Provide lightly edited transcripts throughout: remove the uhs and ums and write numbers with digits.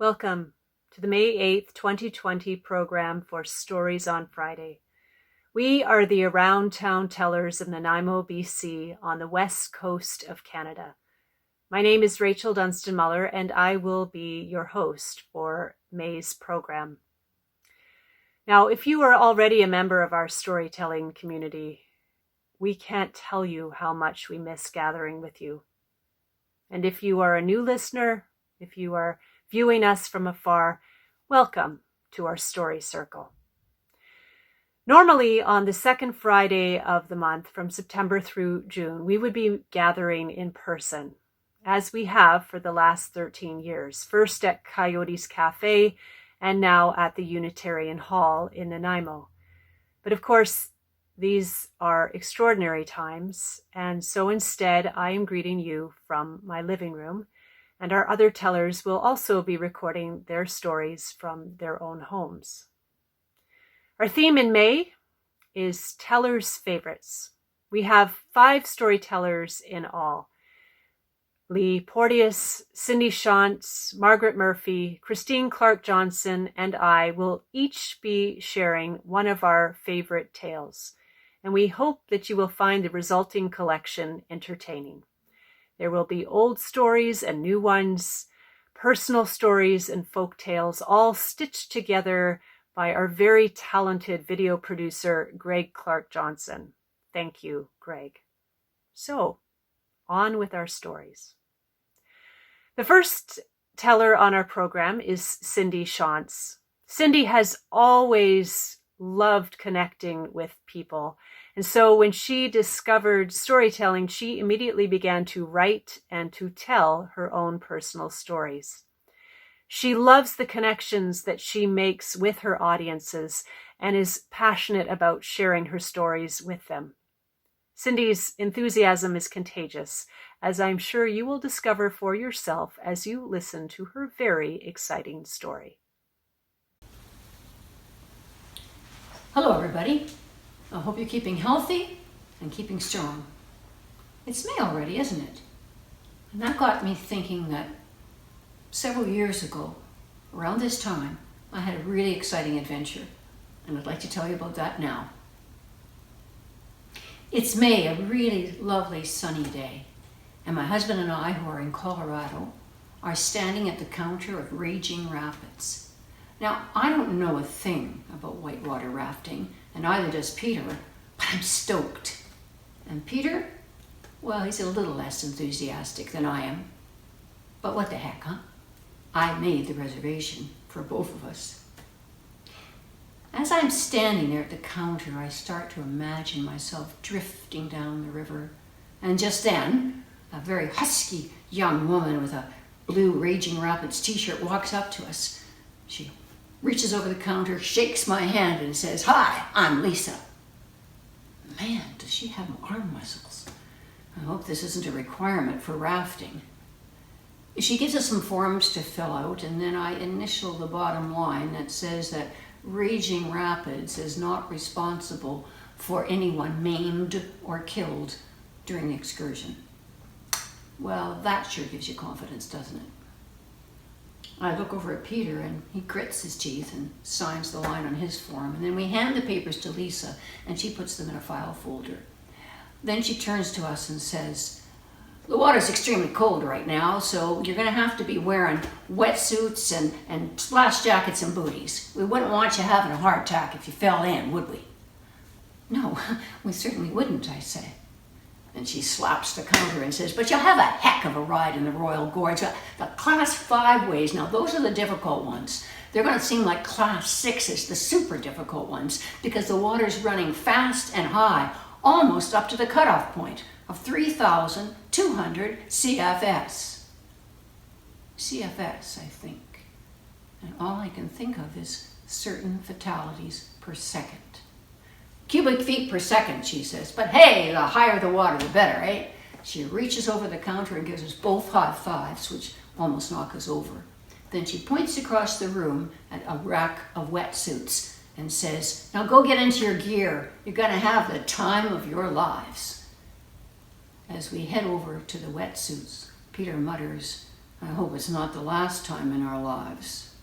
Welcome to the May 8th, 2020 program for Stories on Friday. We are the Around Town Tellers of Nanaimo, BC, on the west coast of Canada. My name is Rachel Dunstan Muller, and I will be your host for May's program. Now, if you are already a member of our storytelling community, we can't tell you how much we miss gathering with you. And if you are a new listener, if you are viewing us from afar, welcome to our story circle. Normally, on the second Friday of the month, from September through June, we would be gathering in person, as we have for the last 13 years, first at Coyotes Cafe and now at the Unitarian Hall in Nanaimo. But of course, these are extraordinary times, and so instead I am greeting you from my living room, and our other tellers will also be recording their stories from their own homes. Our theme in May is Tellers' Favorites. We have 5 storytellers in all. Porteous, Cindy Shantz, Margret Murphy, Christine Clarke-Johnsen, and I will each be sharing one of our favorite tales, and we hope that you will find the resulting collection entertaining. There will be old stories and new ones, personal stories and folk tales, all stitched together by our very talented video producer, Clarke-Johnsen. Thank you, Greg. So, on with our stories. The first teller on our program is Cindy Shantz. Cindy has always loved connecting with people, and so when she discovered storytelling, she immediately began to write and to tell her own personal stories. She loves the connections that she makes with her audiences and is passionate about sharing her stories with them. Cindy's enthusiasm is contagious, as I'm sure you will discover for yourself as you listen to her very exciting story. Hello, everybody. I hope you're keeping healthy and keeping strong. It's May already, isn't it? And that got me thinking that several years ago, around this time, I had a really exciting adventure, and I'd like to tell you about that now. It's May, a really lovely sunny day, and my husband and I, who are in Colorado, are standing at the counter of Raging Rapids. Now, I don't know a thing about whitewater rafting, and neither does Peter, but I'm stoked. And Peter, well, he's a little less enthusiastic than I am. But what the heck, huh? I made the reservation for both of us. As I'm standing there at the counter, I start to imagine myself drifting down the river. And just then, a very husky young woman with a blue Raging Rapids t-shirt walks up to us. She reaches over the counter, shakes my hand, and says, "Hi, I'm Lisa." Man, does she have arm muscles. I hope this isn't a requirement for rafting. She gives us some forms to fill out, and then I initial the bottom line that says that Raging Rapids is not responsible for anyone maimed or killed during the excursion. Well, that sure gives you confidence, doesn't it? I look over at Peter, and he grits his teeth and signs the line on his form, and then we hand the papers to Lisa, and she puts them in a file folder. Then she turns to us and says, "The water's extremely cold right now, so you're going to have to be wearing wetsuits and splash jackets and booties. We wouldn't want you having a heart attack if you fell in, would we?" "No, we certainly wouldn't," I say. And she slaps the counter and says, "But you'll have a heck of a ride in the Royal Gorge. The Class 5 ways, now those are the difficult ones. They're going to seem like Class 6s, the super difficult ones, because the water's running fast and high, almost up to the cutoff point of 3,200 CFS. CFS, I think. And all I can think of is certain fatalities per second. Cubic feet per second, she says. But hey, the higher the water, the better, eh?" She reaches over the counter and gives us both high fives, which almost knock us over. Then she points across the room at a rack of wetsuits and says, "Now go get into your gear. You're going to have the time of your lives." As we head over to the wetsuits, Peter mutters, I hope it's not the last time in our lives.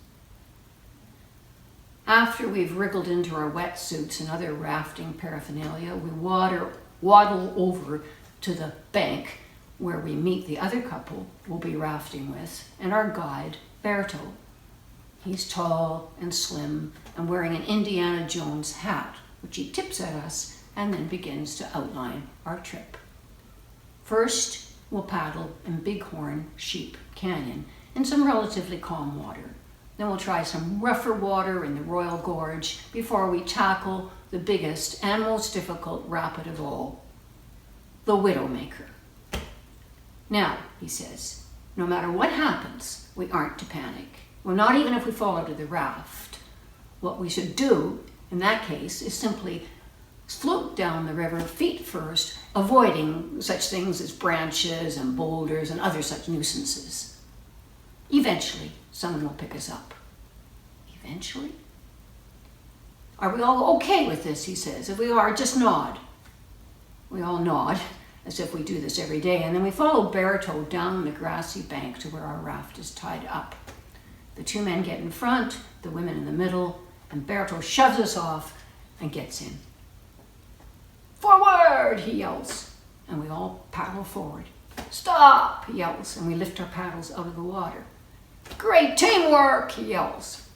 After we've wriggled into our wetsuits and other rafting paraphernalia, we waddle over to the bank where we meet the other couple we'll be rafting with and our guide, Berto. He's tall and slim and wearing an Indiana Jones hat, which he tips at us and then begins to outline our trip. First, we'll paddle in Bighorn Sheep Canyon in some relatively calm water. Then we'll try some rougher water in the Royal Gorge before we tackle the biggest and most difficult rapid of all, the Widowmaker. Now, he says, no matter what happens, we aren't to panic. Well, not even if we fall out of the raft. What we should do in that case is simply float down the river feet first, avoiding such things as branches and boulders and other such nuisances. Eventually, someone will pick us up. Eventually? Are we all okay with this, he says. If we are, just nod. We all nod, as if we do this every day, and then we follow Berto down the grassy bank to where our raft is tied up. The two men get in front, the women in the middle, and Berto shoves us off and gets in. Forward, he yells, and we all paddle forward. Stop, he yells, and we lift our paddles out of the water. Great teamwork, he yells.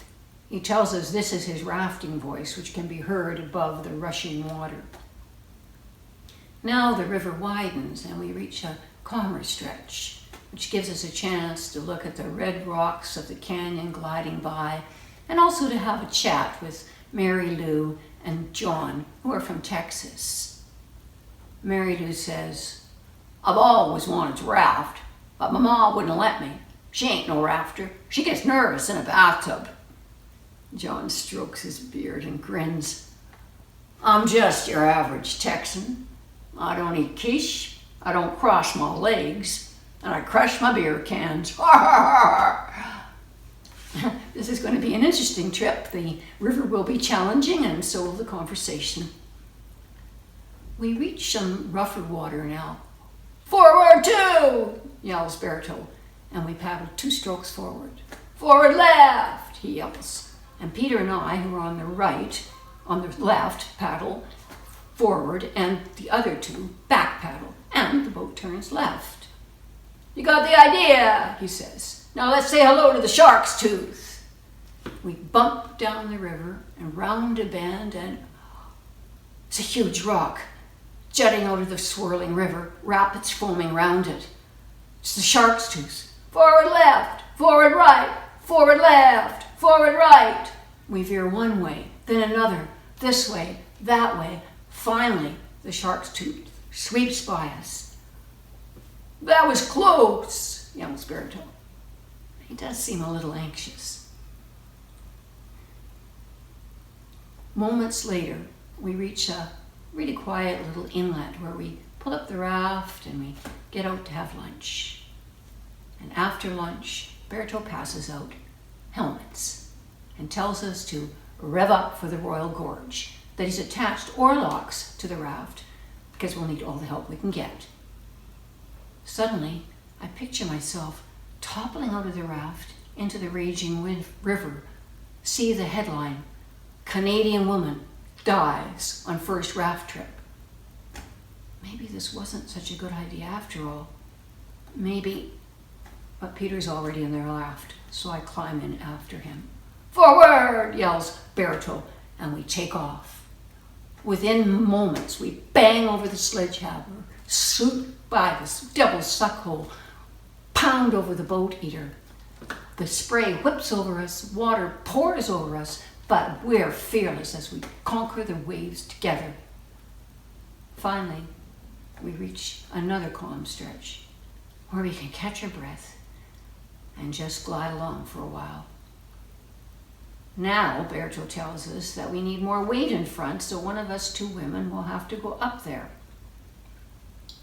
He tells us this is his rafting voice, which can be heard above the rushing water. Now the river widens and we reach a calmer stretch, which gives us a chance to look at the red rocks of the canyon gliding by and also to have a chat with Mary Lou and John, who are from Texas. Mary Lou says, I've always wanted to raft, but my mom wouldn't let me. She ain't no rafter. She gets nervous in a bathtub. John strokes his beard and grins. I'm just your average Texan. I don't eat quiche, I don't cross my legs, and I crush my beer cans. This is going to be an interesting trip. The river will be challenging, and so will the conversation. We reach some rougher water now. Forward two, yells Berto, and we paddle 2 strokes forward. Forward left, he yells. And Peter and I, who are on the left, paddle forward, and the other 2 back paddle, and the boat turns left. You got the idea, he says. Now let's say hello to the shark's tooth. We bump down the river and round a bend, and it's a huge rock jutting out of the swirling river, rapids foaming round it. It's the shark's tooth. Forward left, forward right, forward left, forward right. We veer one way, then another, this way, that way. Finally, the shark's tooth sweeps by us. That was close, yells Berto. He does seem a little anxious. Moments later, we reach a really quiet little inlet where we pull up the raft and we get out to have lunch. And after lunch, Berto passes out helmets and tells us to rev up for the Royal Gorge, that he's attached oarlocks to the raft because we'll need all the help we can get. Suddenly, I picture myself toppling out of the raft into the raging river. See the headline, Canadian woman dies on first raft trip. Maybe this wasn't such a good idea after all. Maybe, but Peter's already in their raft, so I climb in after him. Forward, yells Berto, and we take off. Within moments, we bang over the sledgehammer, swoop by this devil's suckhole, pound over the boat eater. The spray whips over us, water pours over us, but we're fearless as we conquer the waves together. Finally, we reach another calm stretch where we can catch our breath and just glide along for a while. Now, Berto tells us that we need more weight in front, so one of us 2 women will have to go up there.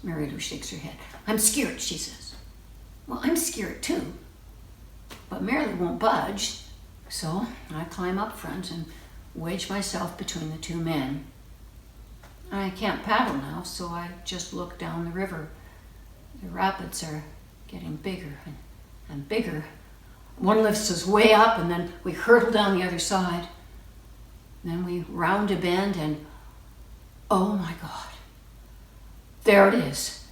Mary Lou shakes her head. I'm scared, she says. Well, I'm scared too. But Mary Lou won't budge, so I climb up front and wedge myself between the 2 men. I can't paddle now, so I just look down the river. The rapids are getting bigger, and bigger. One lifts us way up, and then we hurtle down the other side. Then we round a bend, and oh my God, there it is.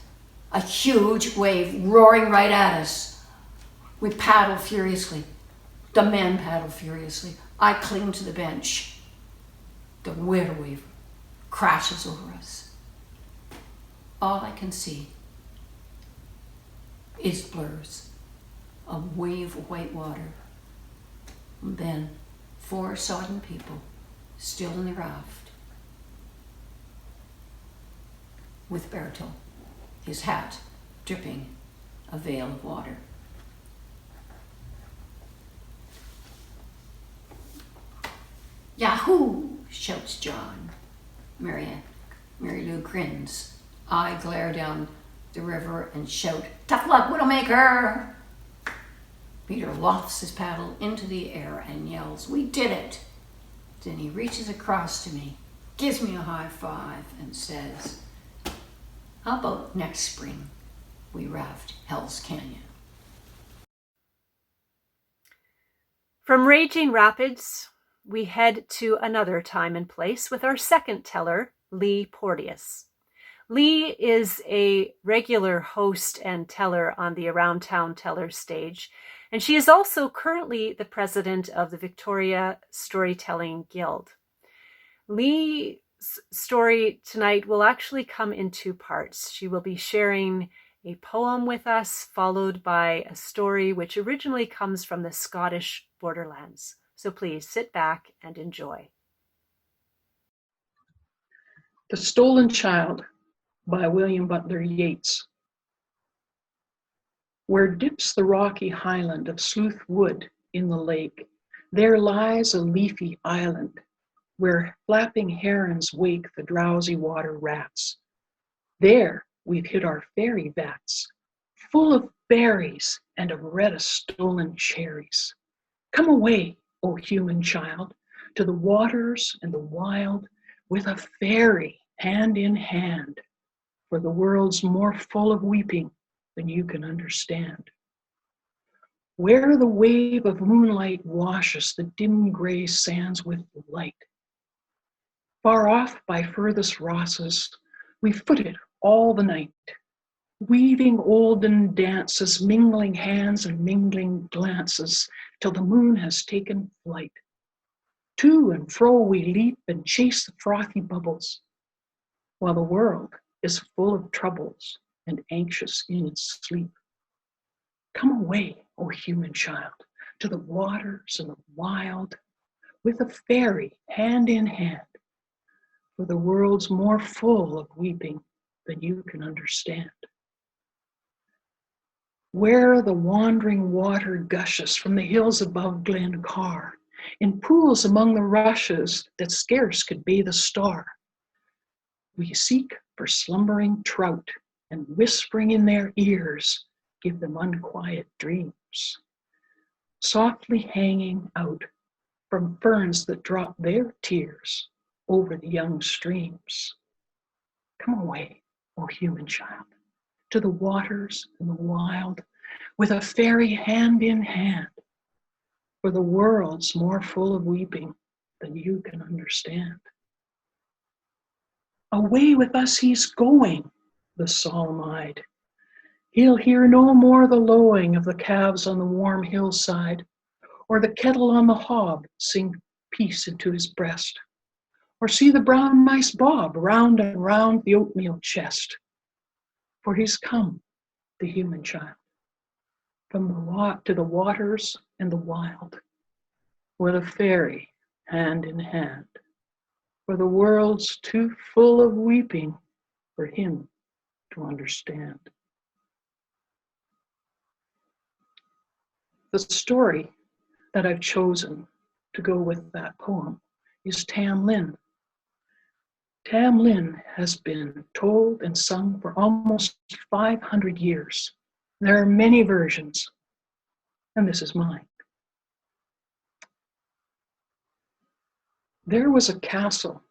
A huge wave roaring right at us. We paddle furiously. The men paddle furiously. I cling to the bench. The water wave crashes over us. All I can see is blurs. A wave of white water. And then 4 sodden people still in the raft. With Berto, his hat dripping a veil of water. Yahoo! Shouts John. Mary Lou grins. I glare down the river and shout, "Tough luck, Widowmaker!" Peter lofts his paddle into the air and yells, "We did it!" Then he reaches across to me, gives me a high five, and says, "How about next spring we raft Hell's Canyon?" From Raging Rapids, we head to another time and place with our second teller, Lee Porteous. Lee is a regular host and teller on the Around Town Teller stage, and she is also currently the president of the Victoria Storytelling Guild. Lee's story tonight will actually come in 2 parts. She will be sharing a poem with us, followed by a story which originally comes from the Scottish borderlands. So please sit back and enjoy. The Stolen Child by William Butler Yeats. Where dips the rocky highland of Sleuth Wood in the lake, there lies a leafy island where flapping herons wake the drowsy water rats. There we've hid our fairy vats, full of berries and of reddest stolen cherries. Come away, O human child, to the waters and the wild, with a fairy hand in hand, for the world's more full of weeping than you can understand. Where the wave of moonlight washes the dim gray sands with light. Far off by furthest Rosses, we footed all the night, weaving olden dances, mingling hands and mingling glances, till the moon has taken flight. To and fro we leap and chase the frothy bubbles, while the world is full of troubles and anxious in its sleep. Come away, O human child, to the waters and the wild, with a fairy hand in hand, for the world's more full of weeping than you can understand. Where the wandering water gushes from the hills above Glen Car, in pools among the rushes that scarce could bathe a star, we seek for slumbering trout, and whispering in their ears, give them unquiet dreams, softly hanging out from ferns that drop their tears over the young streams. Come away, O human child, to the waters and the wild, with a fairy hand in hand, for the world's more full of weeping than you can understand. Away with us he's going, the solemn-eyed. He'll hear no more the lowing of the calves on the warm hillside, or the kettle on the hob sing peace into his breast, or see the brown mice bob round and round the oatmeal chest. For he's come, the human child, from to the waters and the wild, with a fairy hand in hand, for the world's too full of weeping for him to understand. The story that I've chosen to go with that poem is Tam Lin. Tam Lin has been told and sung for almost 500 years. There are many versions, and this is mine. There was a castle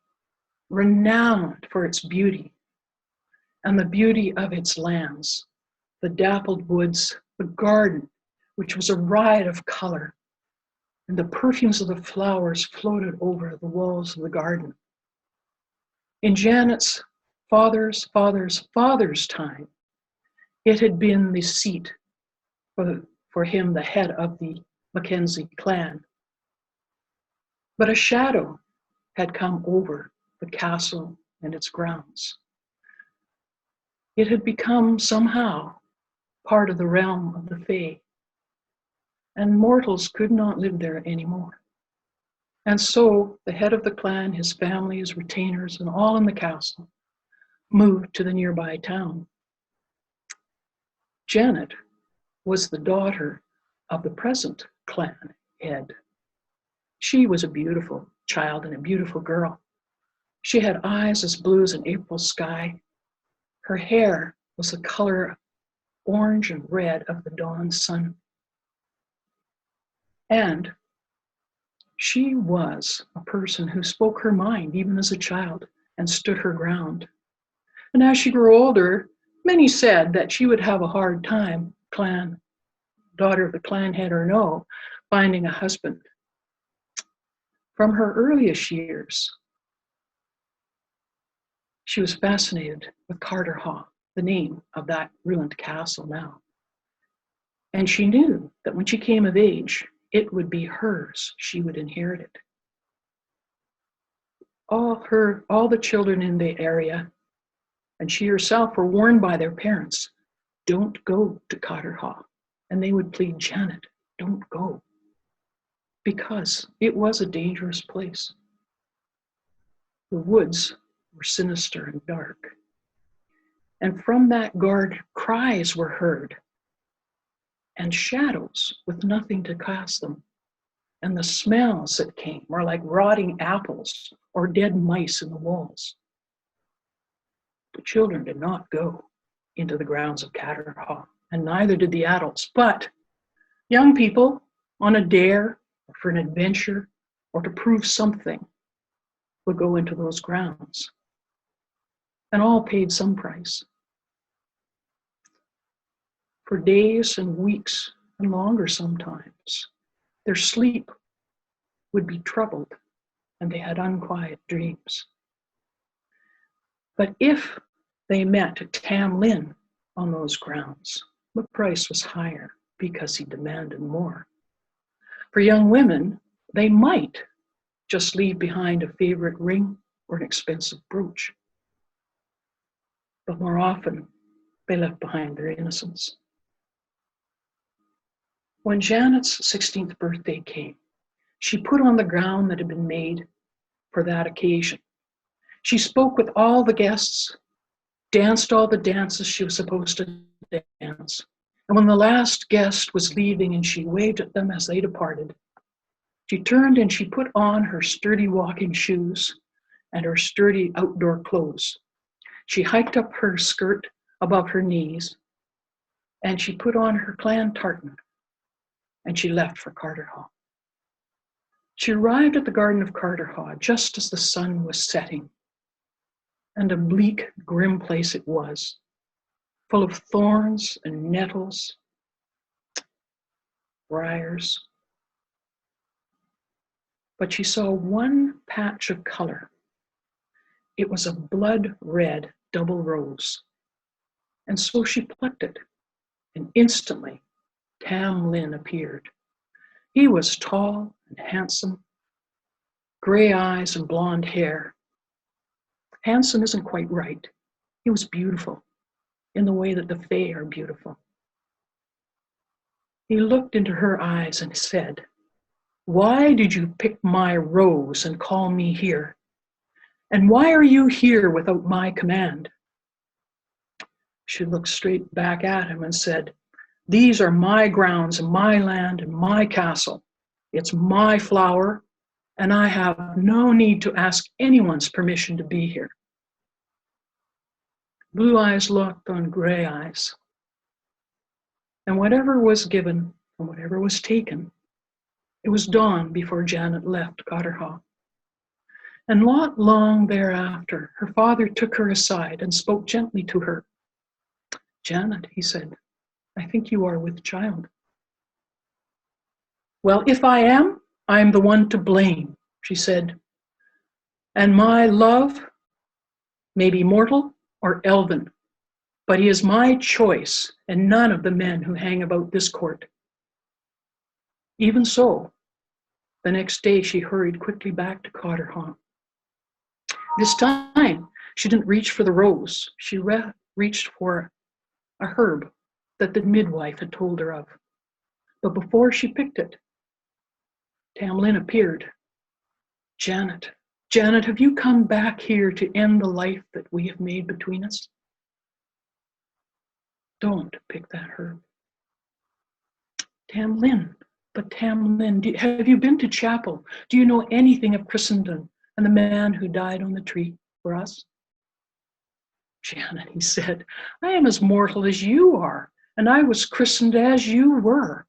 renowned for its beauty and the beauty of its lands, the dappled woods, the garden which was a riot of color, and the perfumes of the flowers floated over the walls of the garden. In Janet's father's time, it had been the seat for him, the head of the Mackenzie clan. But a shadow had come over the castle and its grounds. It had become somehow part of the realm of the Fae, and mortals could not live there anymore. And so the head of the clan, his family, his retainers, and all in the castle moved to the nearby town. Janet was the daughter of the present clan head. She was a beautiful child and a beautiful girl. She had eyes as blue as an April sky. Her hair was the color orange and red of the dawn sun. And she was a person who spoke her mind even as a child and stood her ground. And as she grew older, many said that she would have a hard time, daughter of the clan head or no, finding a husband. From her earliest years, she was fascinated with Carterhaugh, the name of that ruined castle now. And she knew that when she came of age, it would be hers. She would inherit it. All the children in the area, and she herself, were warned by their parents, don't go to Carterhaugh. And they would plead, Janet, don't go. Because it was a dangerous place. The woods were sinister and dark. And from that guard, cries were heard, and shadows with nothing to cast them. And the smells that came were like rotting apples or dead mice in the walls. The children did not go into the grounds of Carterhaugh, and neither did the adults. But young people on a dare or for an adventure or to prove something would go into those grounds. And all paid some price. For days and weeks and longer sometimes, their sleep would be troubled and they had unquiet dreams. But if they met Tam Lin on those grounds, the price was higher because he demanded more. For young women, they might just leave behind a favorite ring or an expensive brooch. But more often, they left behind their innocence. When Janet's 16th birthday came, she put on the gown that had been made for that occasion. She spoke with all the guests, danced all the dances she was supposed to dance. And when the last guest was leaving and she waved at them as they departed, she turned and she put on her sturdy walking shoes and her sturdy outdoor clothes. She hiked up her skirt above her knees and she put on her clan tartan and she left for Carterhaugh. She arrived at the garden of Carterhaugh just as the sun was setting, and a bleak, grim place it was, full of thorns and nettles, briars. But she saw one patch of color. It was a blood red double rose. And so she plucked it, and instantly Tam Lin appeared. He was tall and handsome, gray eyes and blonde hair. Handsome isn't quite right. He was beautiful in the way that the Fae are beautiful. He looked into her eyes and said, "Why did you pick my rose and call me here? And why are you here without my command?" She looked straight back at him and said, "These are my grounds and my land and my castle. It's my flower, and I have no need to ask anyone's permission to be here." Blue eyes looked on gray eyes. And whatever was given and whatever was taken, it was dawn before Janet left Carterhaugh. And not long thereafter, her father took her aside and spoke gently to her. "Janet," he said, "I think you are with child." Well, if I am, I'm the one to blame, she said. And my love may be mortal or elven, but he is my choice and none of the men who hang about this court. Even so, the next day she hurried quickly back to Cotterham. This time, she didn't reach for the rose. She reached for a herb that the midwife had told her of. But before she picked it, Tam Lin appeared. Janet, Janet, have you come back here to end the life that we have made between us? Don't pick that herb. Tam Lin, but Tam Lin, have you been to chapel? Do you know anything of Christendom and the man who died on the tree for us? Janet, he said, I am as mortal as you are, and I was christened as you were.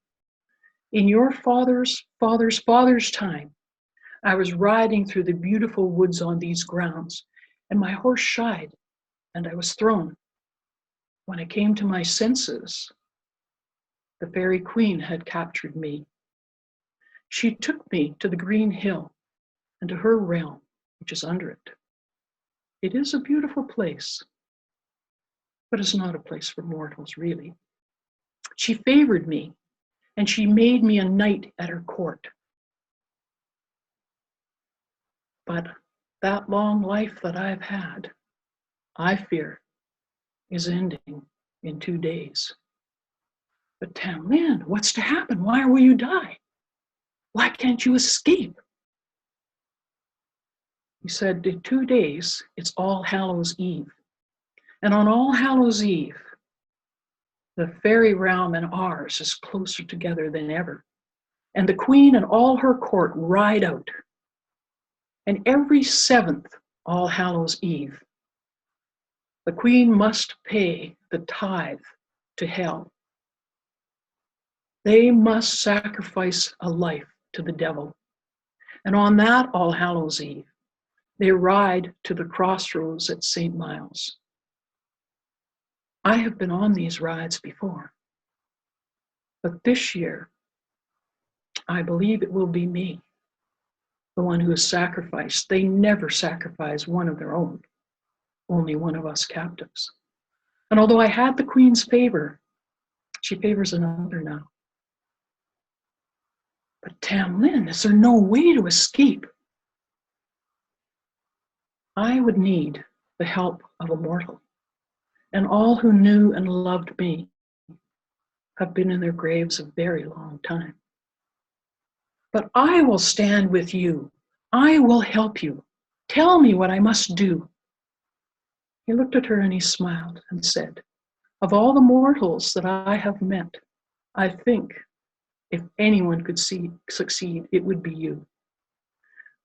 In your father's time, I was riding through the beautiful woods on these grounds, and my horse shied, and I was thrown. When I came to my senses, the fairy queen had captured me. She took me to the green hill and to her realm, which is under it. It is a beautiful place, but it's not a place for mortals, really. She favored me, and she made me a knight at her court. But that long life that I've had, I fear, is ending in 2 days. But Tam Lin, what's to happen? Why will you die? Why can't you escape? He said, in 2 days, it's All Hallows Eve. And on All Hallows Eve, the fairy realm and ours is closer together than ever. And the queen and all her court ride out. And every 7th All Hallows Eve, the queen must pay the tithe to hell. They must sacrifice a life to the devil. And on that All Hallows Eve, they ride to the crossroads at St. Miles. I have been on these rides before, but this year, I believe it will be me, the one who is sacrificed. They never sacrifice one of their own, only one of us captives. And although I had the queen's favor, she favors another now. But Tam Lin, is there no way to escape? I would need the help of a mortal, and all who knew and loved me have been in their graves a very long time. But I will stand with you. I will help you. Tell me what I must do. He looked at her and he smiled and said, of all the mortals that I have met, I think if anyone could succeed, it would be you.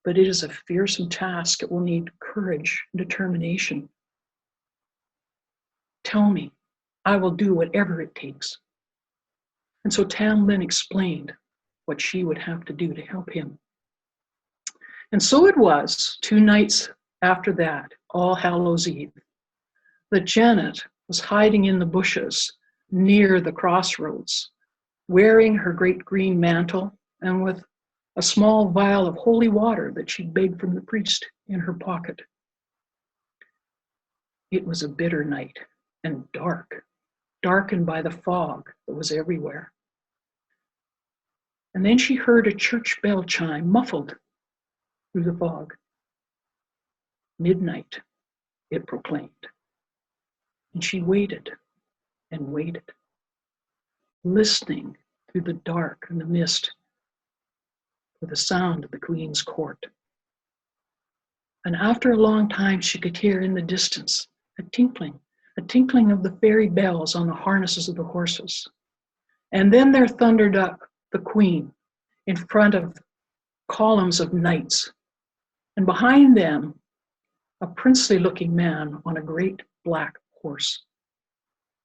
But it is a fearsome task. It will need courage and determination. Tell me, I will do whatever it takes. And so Tam Lin explained what she would have to do to help him. And so it was, 2 nights after that, All Hallows Eve, that Janet was hiding in the bushes near the crossroads, wearing her great green mantle and with a small vial of holy water that she begged from the priest in her pocket. It was a bitter night and dark, darkened by the fog that was everywhere. And then she heard a church bell chime, muffled through the fog. Midnight, it proclaimed. And she waited and waited, listening through the dark and the mist for the sound of the queen's court. And after a long time, she could hear in the distance a tinkling of the fairy bells on the harnesses of the horses. And then there thundered up the queen in front of columns of knights, and behind them, a princely-looking man on a great black horse.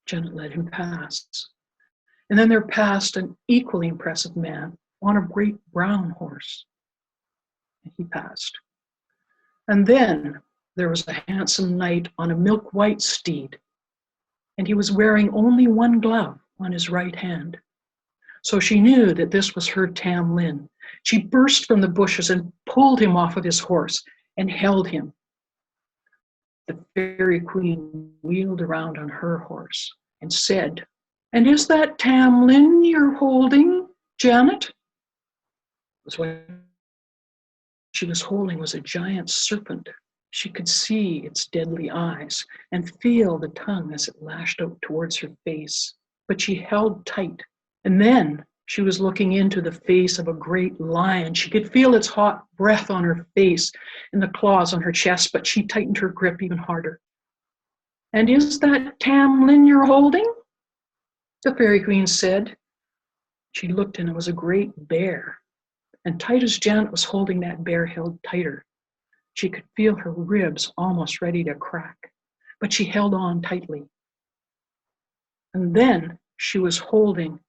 Janet let him pass. And then there passed an equally impressive man on a great brown horse. And he passed. And then there was a handsome knight on a milk-white steed, and he was wearing only one glove on his right hand. So she knew that this was her Tam Lin. She burst from the bushes and pulled him off of his horse and held him. The fairy queen wheeled around on her horse and said, "And is that Tam Lin you're holding, Janet?" What she was holding was a giant serpent. She could see its deadly eyes and feel the tongue as it lashed out towards her face. But she held tight. And then she was looking into the face of a great lion. She could feel its hot breath on her face and the claws on her chest, but she tightened her grip even harder. "And is that Tam Lin you're holding?" the fairy queen said. She looked, and it was a great bear. And tight as Janet was holding that bear held tighter. She could feel her ribs almost ready to crack, but she held on tightly. And then she was holding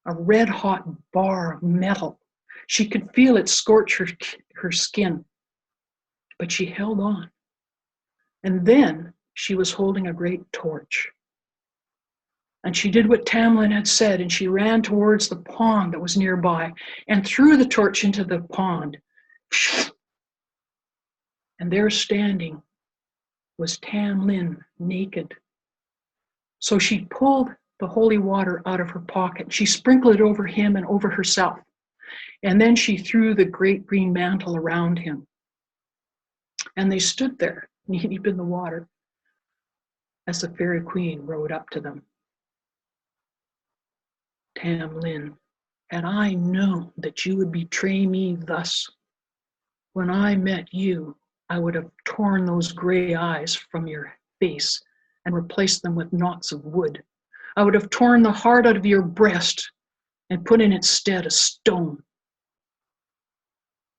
a red-hot bar of metal. She could feel it scorch her skin, but she held on. And then she was holding a great torch. And she did what Tam Lin had said, and she ran towards the pond that was nearby and threw the torch into the pond. And there standing was Tam Lin, naked. So she pulled the holy water out of her pocket. She sprinkled it over him and over herself. And then she threw the great green mantle around him. And they stood there, knee-deep in the water, as the fairy queen rode up to them. "Tam Lin, had I known that you would betray me thus, when I met you, I would have torn those gray eyes from your face and replaced them with knots of wood. I would have torn the heart out of your breast and put in its stead a stone."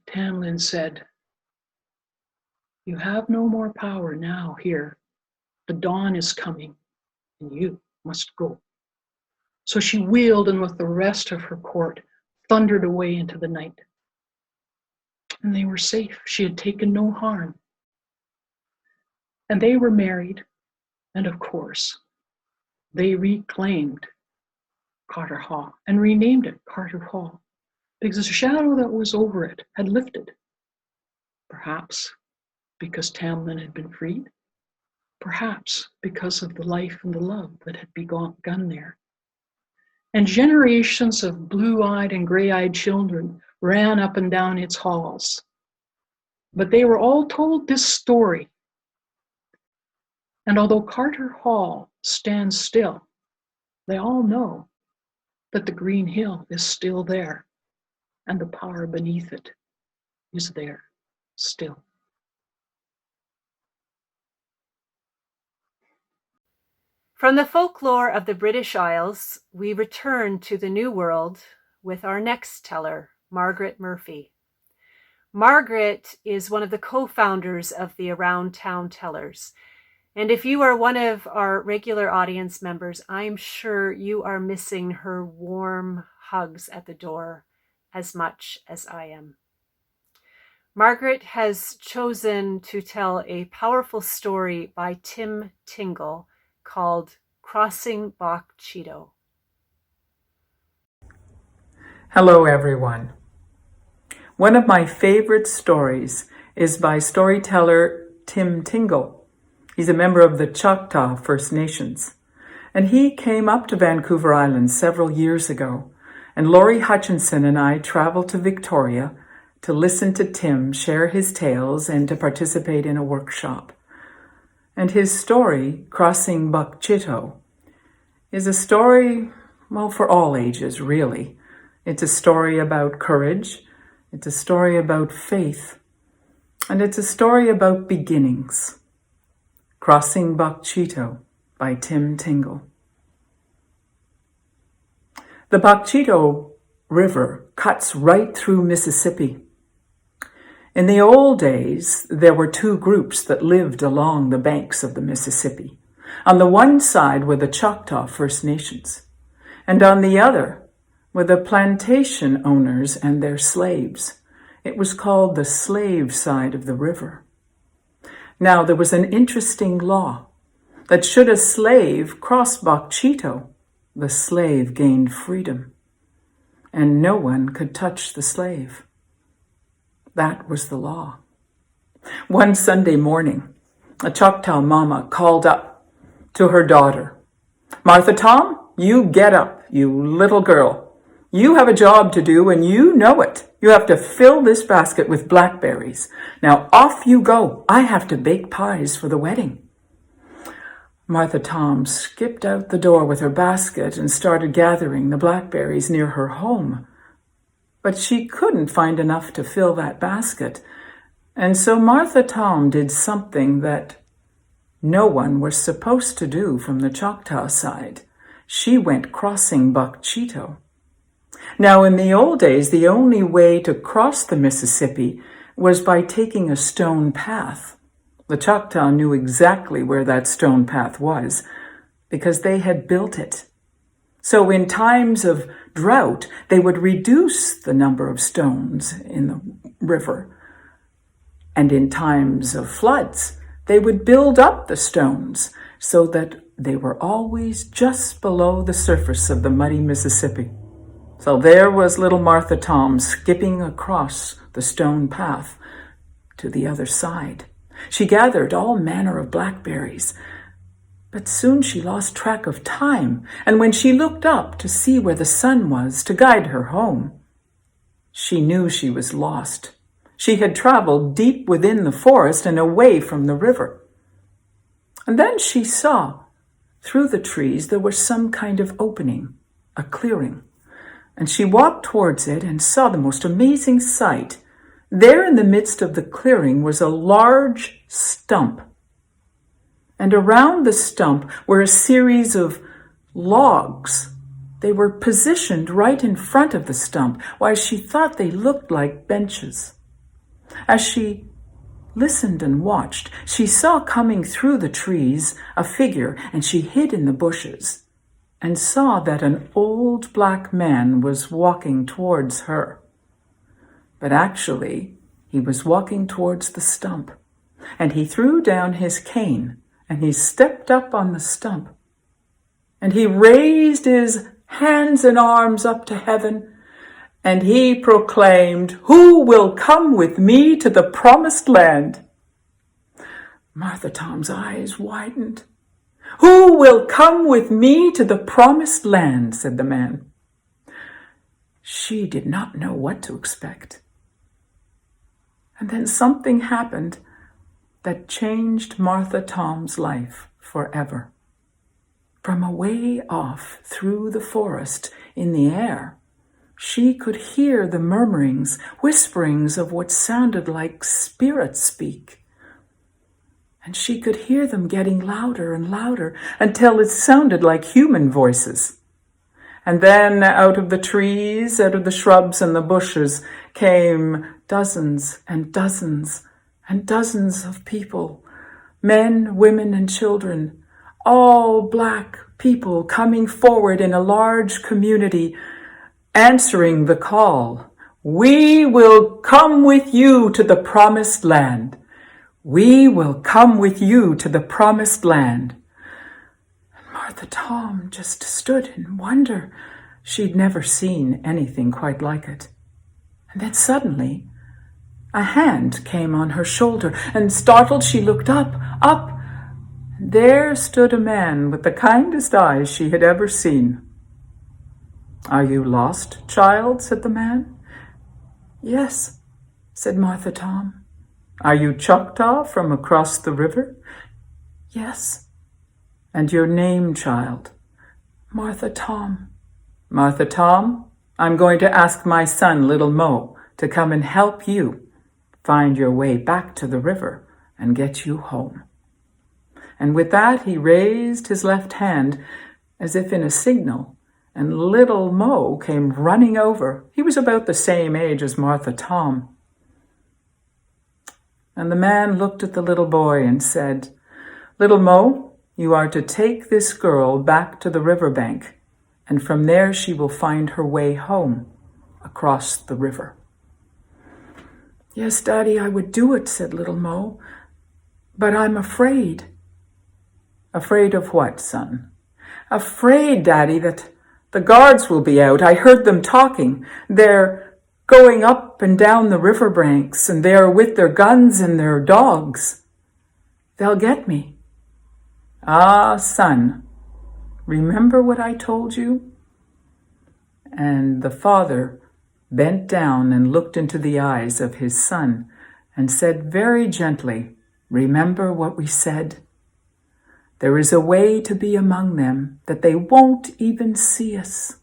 Tam Lin said, "You have no more power now here. The dawn is coming, and you must go." So she wheeled, and with the rest of her court, thundered away into the night. And they were safe. She had taken no harm. And they were married, and of course, they reclaimed Carter Hall and renamed it Carter Hall, because the shadow that was over it had lifted. Perhaps because Tam Lin had been freed, perhaps because of the life and the love that had begun there. And generations of blue-eyed and gray-eyed children ran up and down its halls. But they were all told this story. And although Carter Hall stands still, they all know that the green hill is still there, and the power beneath it is there still. From the folklore of the British Isles, we return to the New World with our next teller, Margret Murphy. Margret is one of the co-founders of the Around Town Tellers. And if you are one of our regular audience members, I'm sure you are missing her warm hugs at the door as much as I am. Margret has chosen to tell a powerful story by Tim Tingle called Crossing Bach Chitto. Hello, everyone. One of my favorite stories is by storyteller Tim Tingle. He's a member of the Choctaw First Nations, and he came up to Vancouver Island several years ago, and Laurie Hutchinson and I traveled to Victoria to listen to Tim share his tales and to participate in a workshop. And his story, Crossing Bach Chitto, is a story, well, for all ages, really. It's a story about courage, it's a story about faith, and it's a story about beginnings. Crossing Bach Chitto by Tim Tingle. The Bach Chitto River cuts right through Mississippi. In the old days, there were two groups that lived along the banks of the Mississippi. On the one side were the Choctaw First Nations, and on the other were the plantation owners and their slaves. It was called the slave side of the river. Now, there was an interesting law that should a slave cross Bach Chitto, the slave gained freedom. and no one could touch the slave. That was the law. One Sunday morning, a Choctaw mama called up to her daughter, "Martha Tom, you get up, you little girl. You have a job to do and you know it. You have to fill this basket with blackberries. Now off you go. I have to bake pies for the wedding." Martha Tom skipped out the door with her basket and started gathering the blackberries near her home. But she couldn't find enough to fill that basket, and so Martha Tom did something that no one was supposed to do from the Choctaw side. She went crossing Buck Chitto. Now, in the old days, the only way to cross the Mississippi was by taking a stone path. The Choctaw knew exactly where that stone path was because they had built it. So in times of drought, they would reduce the number of stones in the river. And in times of floods, they would build up the stones so that they were always just below the surface of the muddy Mississippi. So there was little Martha Tom skipping across the stone path to the other side. She gathered all manner of blackberries, but soon she lost track of time, and when she looked up to see where the sun was to guide her home, she knew she was lost. She had traveled deep within the forest and away from the river. And then she saw, through the trees, there was some kind of opening, a clearing. And she walked towards it and saw the most amazing sight. There in the midst of the clearing was a large stump. And around the stump were a series of logs. They were positioned right in front of the stump, while she thought they looked like benches. As she listened and watched, she saw coming through the trees a figure, and she hid in the bushes and saw that an old black man was walking towards her. But actually, he was walking towards the stump, and he threw down his cane, and he stepped up on the stump, and he raised his hands and arms up to heaven, and he proclaimed, "Who will come with me to the promised land?" Martha Tom's eyes widened. "Who will come with me to the promised land?" said the man. She did not know what to expect. And then something happened that changed Martha Tom's life forever. From away off through the forest in the air, she could hear the murmurings, whisperings of what sounded like spirits speak. And she could hear them getting louder and louder until it sounded like human voices. And then out of the trees, out of the shrubs and the bushes came dozens and dozens and dozens of people, men, women, and children, all black people coming forward in a large community, answering the call, "We will come with you to the promised land. We will come with you to the promised land." And Martha Tom just stood in wonder. She'd never seen anything quite like it. And then suddenly, a hand came on her shoulder, and startled she looked up. And there stood a man with the kindest eyes she had ever seen. "Are you lost, child?" said the man. "Yes," said Martha Tom. "Are you Choctaw from across the river?" "Yes." "And your name, child?" "Martha Tom." "Martha Tom, I'm going to ask my son, little Mo, to come and help you find your way back to the river and get you home." And with that, he raised his left hand as if in a signal, and little Mo came running over. He was about the same age as Martha Tom. And the man looked at the little boy and said, "Little Mo, you are to take this girl back to the riverbank, and from there she will find her way home across the river." "Yes, Daddy, I would do it," said little Mo, "but I'm afraid." "Afraid of what, son?" "Afraid, Daddy, that The guards will be out. I heard them talking. They're going up and down the river banks, and they're with their guns and their dogs. They'll get me. Ah, son, remember what I told you? And the father bent down and looked into the eyes of his son and said very gently, remember what we said? There is a way to be among them that they won't even see us.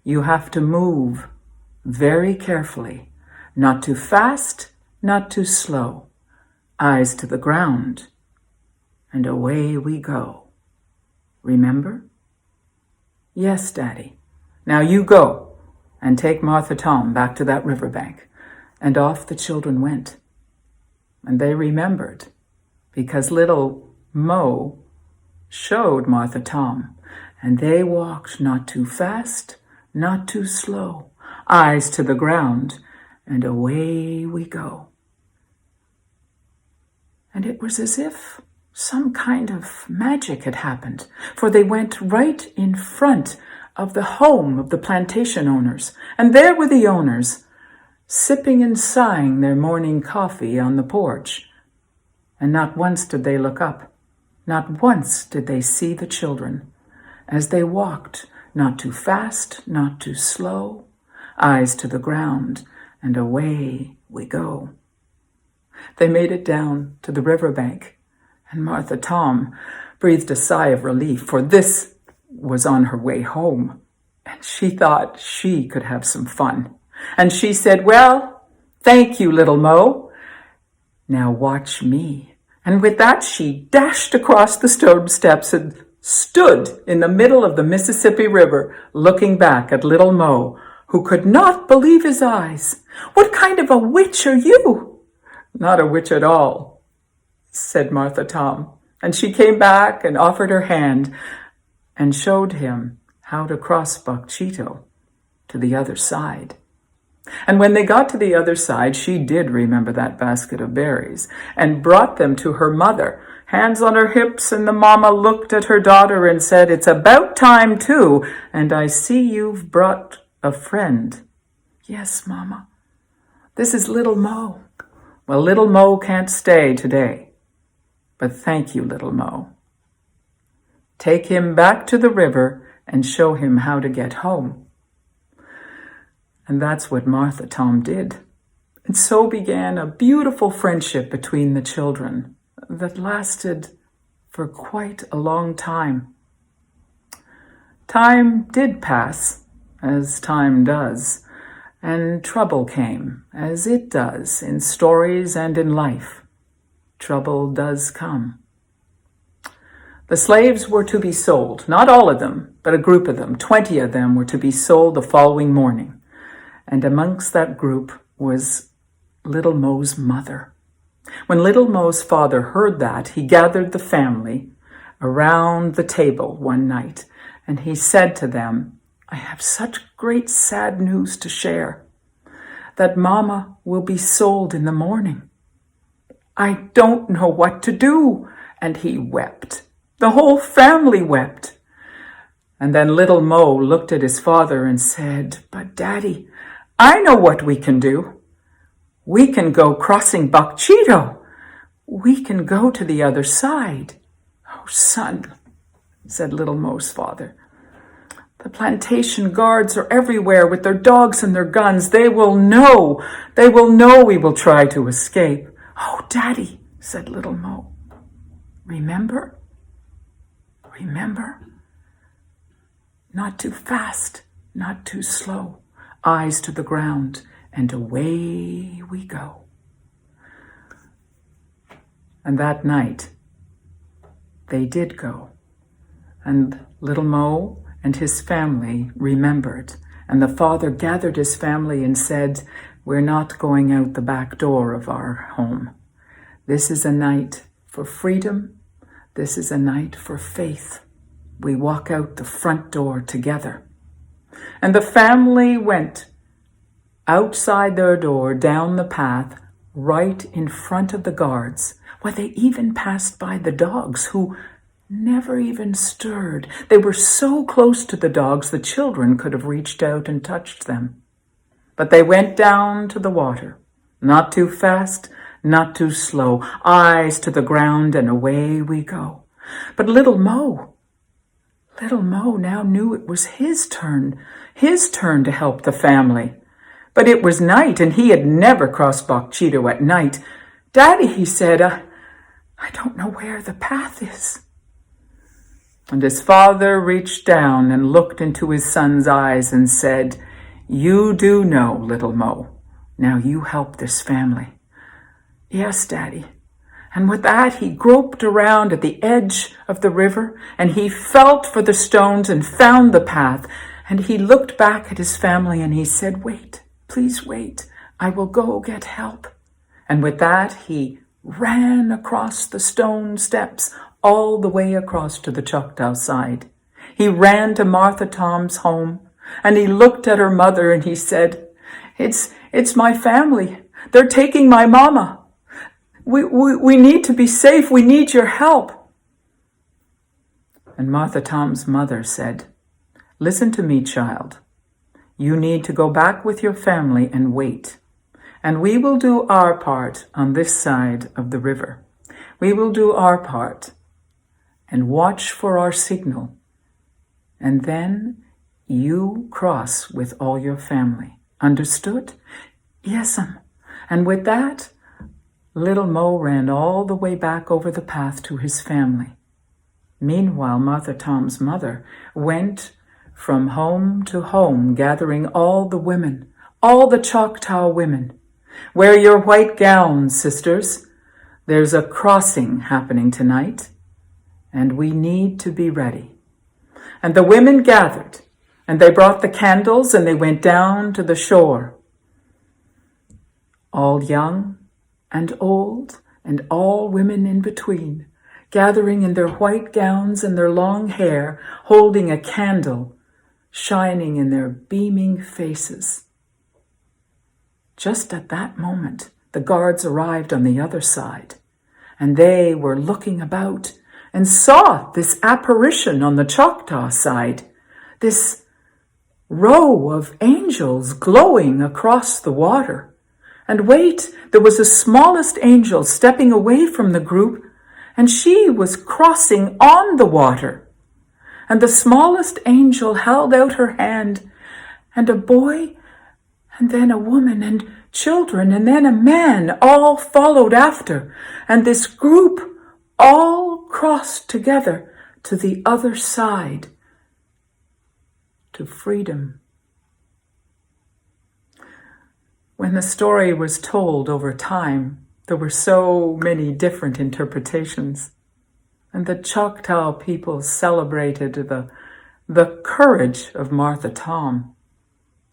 You have to move very carefully, not too fast, not too slow, eyes to the ground, and away we go. Remember? Yes, Daddy. Now you go and take Martha Tom back to that riverbank. And off the children went. And they remembered, because little Mo showed Martha Tom, and they walked not too fast, not too slow, eyes to the ground, and away we go. And it was as if some kind of magic had happened, for they went right in front of the home of the plantation owners, and there were the owners, sipping and sighing their morning coffee on the porch. And not once did they look up, not once did they see the children, as they walked, not too fast, not too slow, eyes to the ground, and away we go. They made it down to the riverbank, and Martha Tom breathed a sigh of relief, for this was on her way home, and she thought she could have some fun. And she said, well, thank you, little Mo. Now watch me. And with that, she dashed across the stone steps and stood in the middle of the Mississippi River, looking back at little Mo, who could not believe his eyes. What kind of a witch are you? Not a witch at all, said Martha Tom. And she came back and offered her hand and showed him how to cross Buck Chitto to the other side. And when they got to the other side, she did remember that basket of berries and brought them to her mother, hands on her hips, and the mama looked at her daughter and said, it's about time too, and I see you've brought a friend. Yes, Mama. This is little Mo. Well, little Mo can't stay today, but thank you, little Mo. Take him back to the river and show him how to get home. And that's what Martha Tom did. And so began a beautiful friendship between the children that lasted for quite a long time. Time did pass, as time does, and trouble came, as it does in stories and in life. Trouble does come. The slaves were to be sold, not all of them, but a group of them. 20 of them were to be sold the following morning. And amongst that group was little Mo's mother. When little Mo's father heard that, he gathered the family around the table one night, and he said to them, I have such great sad news to share, that Mama will be sold in the morning. I don't know what to do. And he wept. The whole family wept. And then little Mo looked at his father and said, but Daddy, I know what we can do. We can go crossing Buck Chitto. We can go to the other side. Oh, son, said little Mo's father. The plantation guards are everywhere with their dogs and their guns. They will know. They will know we will try to escape. Oh, Daddy, said little Mo. Remember? Remember? Not too fast, not too slow. Eyes to the ground, and away we go. And that night, they did go. And little Mo and his family remembered. And the father gathered his family and said, we're not going out the back door of our home. This is a night for freedom. This is a night for faith. We walk out the front door together. And the family went outside their door, down the path, right in front of the guards, where they even passed by the dogs who never even stirred. They were so close to the dogs the children could have reached out and touched them. But they went down to the water, not too fast, not too slow, eyes to the ground, and away we go. But little Mo now knew it was his turn to help the family. But it was night, and he had never crossed Bok Chitto at night. "Daddy," he said, I don't know where the path is." And his father reached down and looked into his son's eyes and said, "You do know, little Mo. Now you help this family." "Yes, Daddy." And with that, he groped around at the edge of the river, and he felt for the stones and found the path. And he looked back at his family and he said, "Wait, please wait. I will go get help." And with that, he ran across the stone steps all the way across to the Choctaw side. He ran to Martha Tom's home, and he looked at her mother and he said, It's my family. They're taking my mama. We need to be safe. We need your help." And Martha Tom's mother said, "Listen to me, child. You need to go back with your family and wait. And we will do our part on this side of the river. We will do our part and watch for our signal. And then you cross with all your family. Understood?" "Yes'm." And with that, little Mo ran all the way back over the path to his family. Meanwhile, Martha Tom's mother went from home to home, gathering all the women, all the Choctaw women. "Wear your white gowns, sisters. There's a crossing happening tonight, and we need to be ready." And the women gathered, and they brought the candles, and they went down to the shore. All young and old, and all women in between, gathering in their white gowns and their long hair, holding a candle, shining in their beaming faces. Just at that moment, the guards arrived on the other side, and they were looking about and saw this apparition on the Choctaw side, this row of angels glowing across the water. And wait, there was the smallest angel stepping away from the group, and she was crossing on the water. And the smallest angel held out her hand, and a boy, and then a woman, and children, and then a man all followed after. And this group all crossed together to the other side, to freedom. When the story was told over time, there were so many different interpretations. And the Choctaw people celebrated the courage of Martha Tom.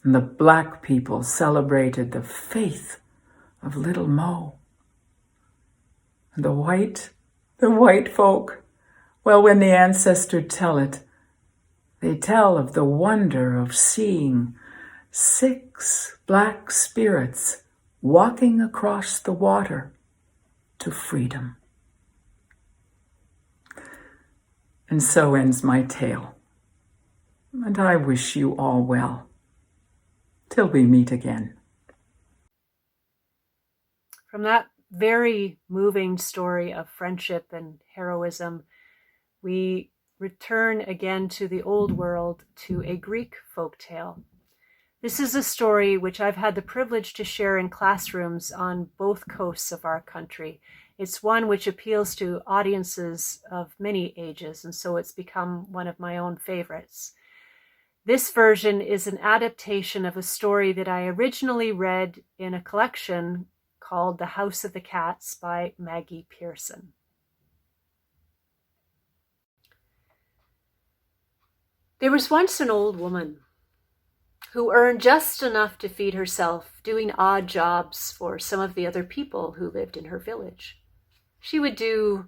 And the black people celebrated the faith of little Mo. And the white folk, well, when the ancestors tell it, they tell of the wonder of seeing 6 black spirits walking across the water to freedom. And so ends my tale. And I wish you all well. Till we meet again. From that very moving story of friendship and heroism, we return again to the old world, to a Greek folktale. This is a story which I've had the privilege to share in classrooms on both coasts of our country. It's one which appeals to audiences of many ages, and so it's become one of my own favorites. This version is an adaptation of a story that I originally read in a collection called The House of the Cats by Maggie Pearson. There was once an old woman who earned just enough to feed herself, doing odd jobs for some of the other people who lived in her village. She would do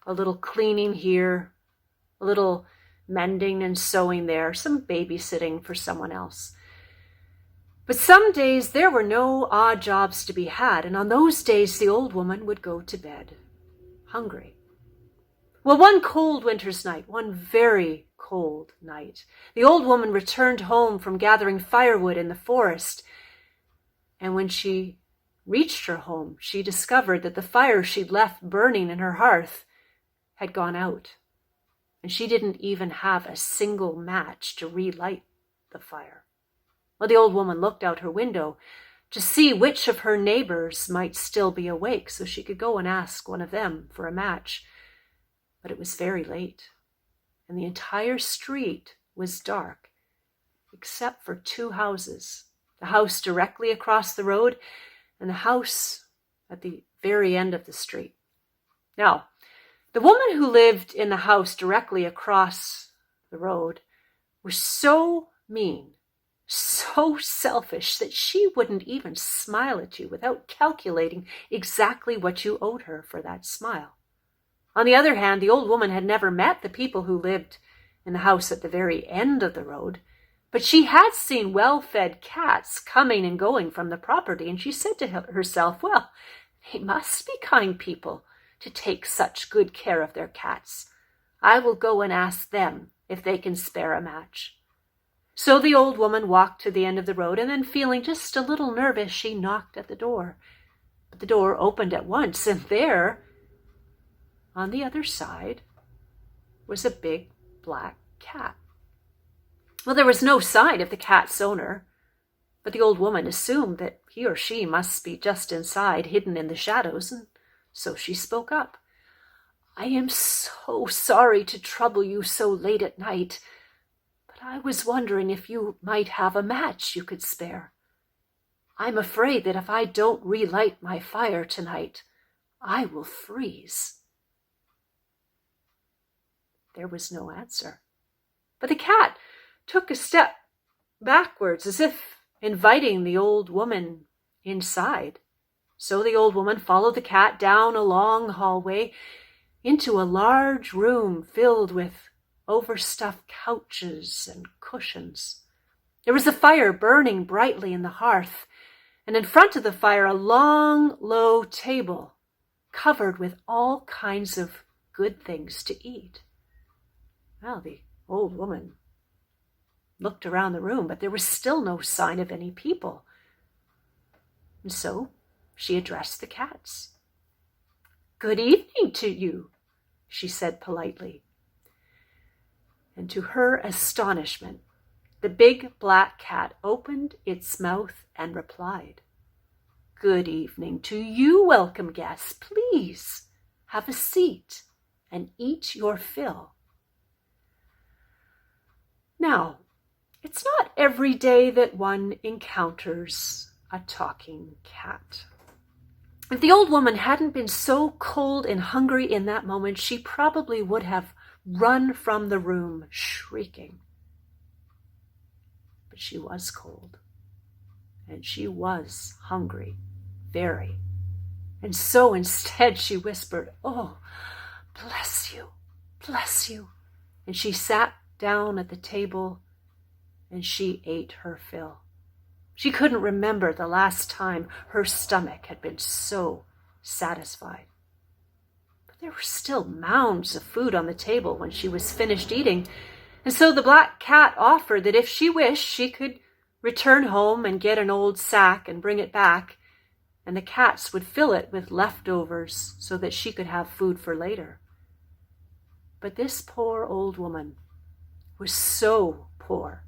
a little cleaning here, a little mending and sewing there, some babysitting for someone else. But some days there were no odd jobs to be had, and on those days the old woman would go to bed hungry. Well, one cold winter's night, one very cold night, the old woman returned home from gathering firewood in the forest. And when she reached her home, she discovered that the fire she'd left burning in her hearth had gone out. And she didn't even have a single match to relight the fire. Well, the old woman looked out her window to see which of her neighbors might still be awake so she could go and ask one of them for a match. But it was very late, and the entire street was dark, except for two houses, the house directly across the road and the house at the very end of the street. Now, the woman who lived in the house directly across the road was so mean, so selfish, that she wouldn't even smile at you without calculating exactly what you owed her for that smile. On the other hand, the old woman had never met the people who lived in the house at the very end of the road, but she had seen well-fed cats coming and going from the property, and she said to herself, well, they must be kind people to take such good care of their cats. I will go and ask them if they can spare a match. So the old woman walked to the end of the road, and then, feeling just a little nervous, she knocked at the door. But the door opened at once, and there, on the other side, was a big black cat. Well, there was no sign of the cat's owner, but the old woman assumed that he or she must be just inside, hidden in the shadows, and so she spoke up. I am so sorry to trouble you so late at night, but I was wondering if you might have a match you could spare. I'm afraid that if I don't relight my fire tonight, I will freeze. There was no answer, but the cat took a step backwards as if inviting the old woman inside. So the old woman followed the cat down a long hallway into a large room filled with overstuffed couches and cushions. There was a fire burning brightly in the hearth, and in front of the fire a long, low table covered with all kinds of good things to eat. Well, the old woman looked around the room, but there was still no sign of any people. And so she addressed the cats. Good evening to you, she said politely. And to her astonishment, the big black cat opened its mouth and replied, Good evening to you, welcome guests. Please have a seat and eat your fill. Now, it's not every day that one encounters a talking cat. If the old woman hadn't been so cold and hungry in that moment, she probably would have run from the room shrieking. But she was cold, and she was hungry, very. And so instead she whispered, Oh, bless you, bless you. And she sat down at the table and she ate her fill. She couldn't remember the last time her stomach had been so satisfied. But there were still mounds of food on the table when she was finished eating, and so the black cat offered that if she wished, she could return home and get an old sack and bring it back, and the cats would fill it with leftovers so that she could have food for later. But this poor old woman was so poor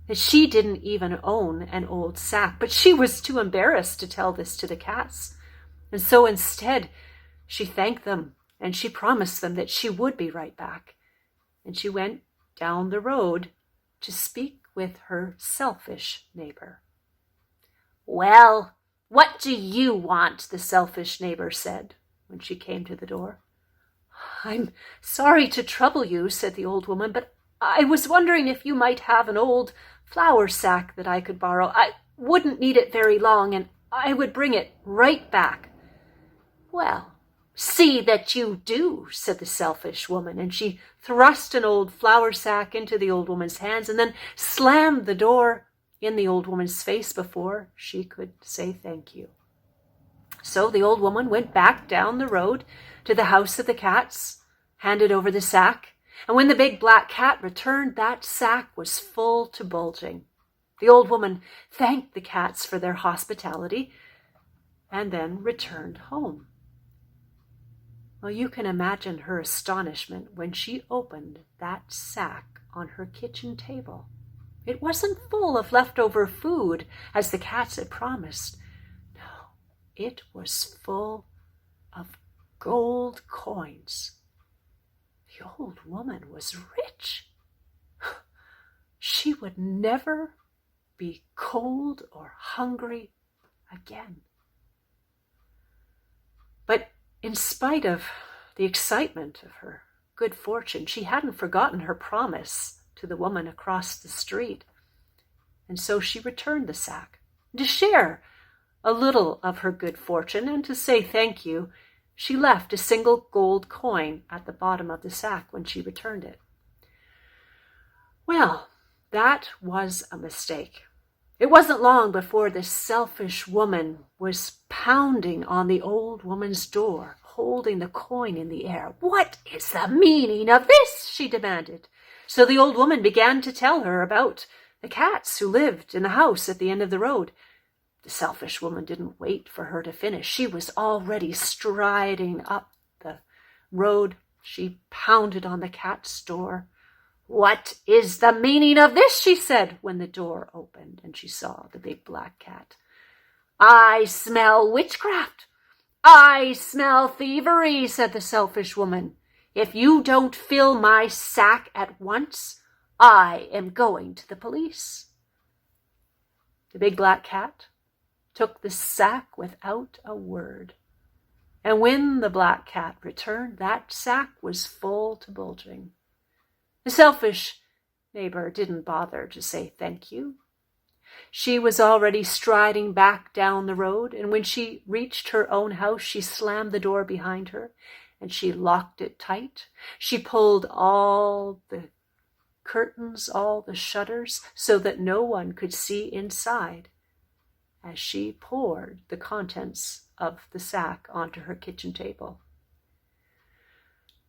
that she didn't even own an old sack, but she was too embarrassed to tell this to the cats. And so instead, she thanked them and she promised them that she would be right back. And she went down the road to speak with her selfish neighbor. Well, what do you want? The selfish neighbor said when she came to the door. I'm sorry to trouble you, said the old woman, but I was wondering if you might have an old flour sack that I could borrow. I wouldn't need it very long, and I would bring it right back. Well, see that you do, said the selfish woman, and she thrust an old flour sack into the old woman's hands and then slammed the door in the old woman's face before she could say thank you. So the old woman went back down the road to the house of the cats, handed over the sack, and when the big black cat returned, that sack was full to bulging. The old woman thanked the cats for their hospitality and then returned home. Well, you can imagine her astonishment when she opened that sack on her kitchen table. It wasn't full of leftover food, as the cats had promised. No, it was full of gold coins. The old woman was rich. She would never be cold or hungry again. But in spite of the excitement of her good fortune, she hadn't forgotten her promise to the woman across the street. And so she returned the sack. To share a little of her good fortune and to say thank you, she left a single gold coin at the bottom of the sack when she returned it. Well, that was a mistake. It wasn't long before this selfish woman was pounding on the old woman's door, holding the coin in the air. "What is the meaning of this?" she demanded. So the old woman began to tell her about the cats who lived in the house at the end of the road. The selfish woman didn't wait for her to finish. She was already striding up the road. She pounded on the cat's door. "What is the meaning of this?" she said when the door opened and she saw the big black cat. "I smell witchcraft. I smell thievery," said the selfish woman. "If you don't fill my sack at once, I am going to the police." The big black cat took the sack without a word. And when the black cat returned, that sack was full to bulging. The selfish neighbor didn't bother to say thank you. She was already striding back down the road, and when she reached her own house, she slammed the door behind her, and she locked it tight. She pulled all the curtains, all the shutters, so that no one could see inside, as she poured the contents of the sack onto her kitchen table.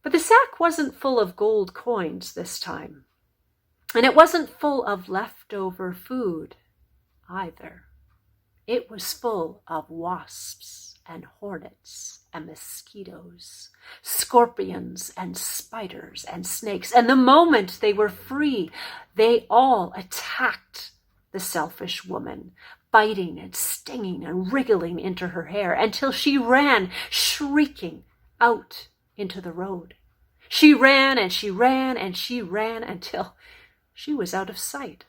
But the sack wasn't full of gold coins this time, and it wasn't full of leftover food either. It was full of wasps and hornets and mosquitoes, scorpions and spiders and snakes. And the moment they were free, they all attacked the selfish woman, biting and stinging and wriggling into her hair until she ran, shrieking, out into the road. She ran and she ran and she ran until she was out of sight.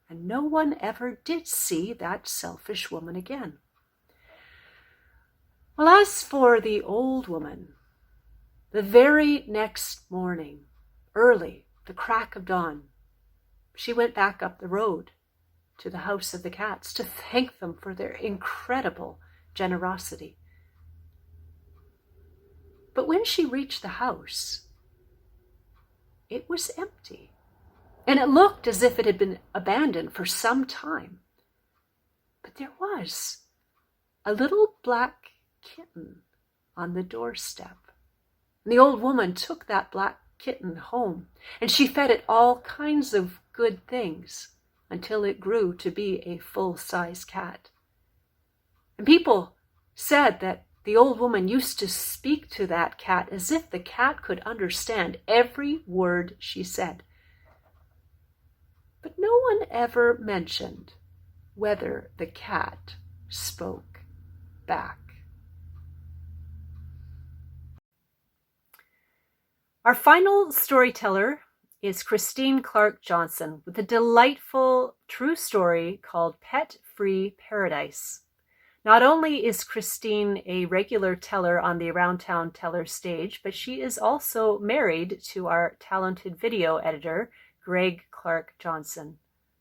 And no one ever did see that selfish woman again. Well, as for the old woman, the very next morning, early, the crack of dawn, she went back up the road to the house of the cats to thank them for their incredible generosity. But when she reached the house, it was empty, and it looked as if it had been abandoned for some time. But there was a little black kitten on the doorstep. And the old woman took that black kitten home, and she fed it all kinds of good things until it grew to be a full-size cat. And people said that the old woman used to speak to that cat as if the cat could understand every word she said. But no one ever mentioned whether the cat spoke back. Our final storyteller is Christine Clarke-Johnsen with a delightful true story called Pet Free Paradise. Not only is Christine a regular teller on the Around Town Teller stage, but she is also married to our talented video editor, Greg Clarke-Johnsen.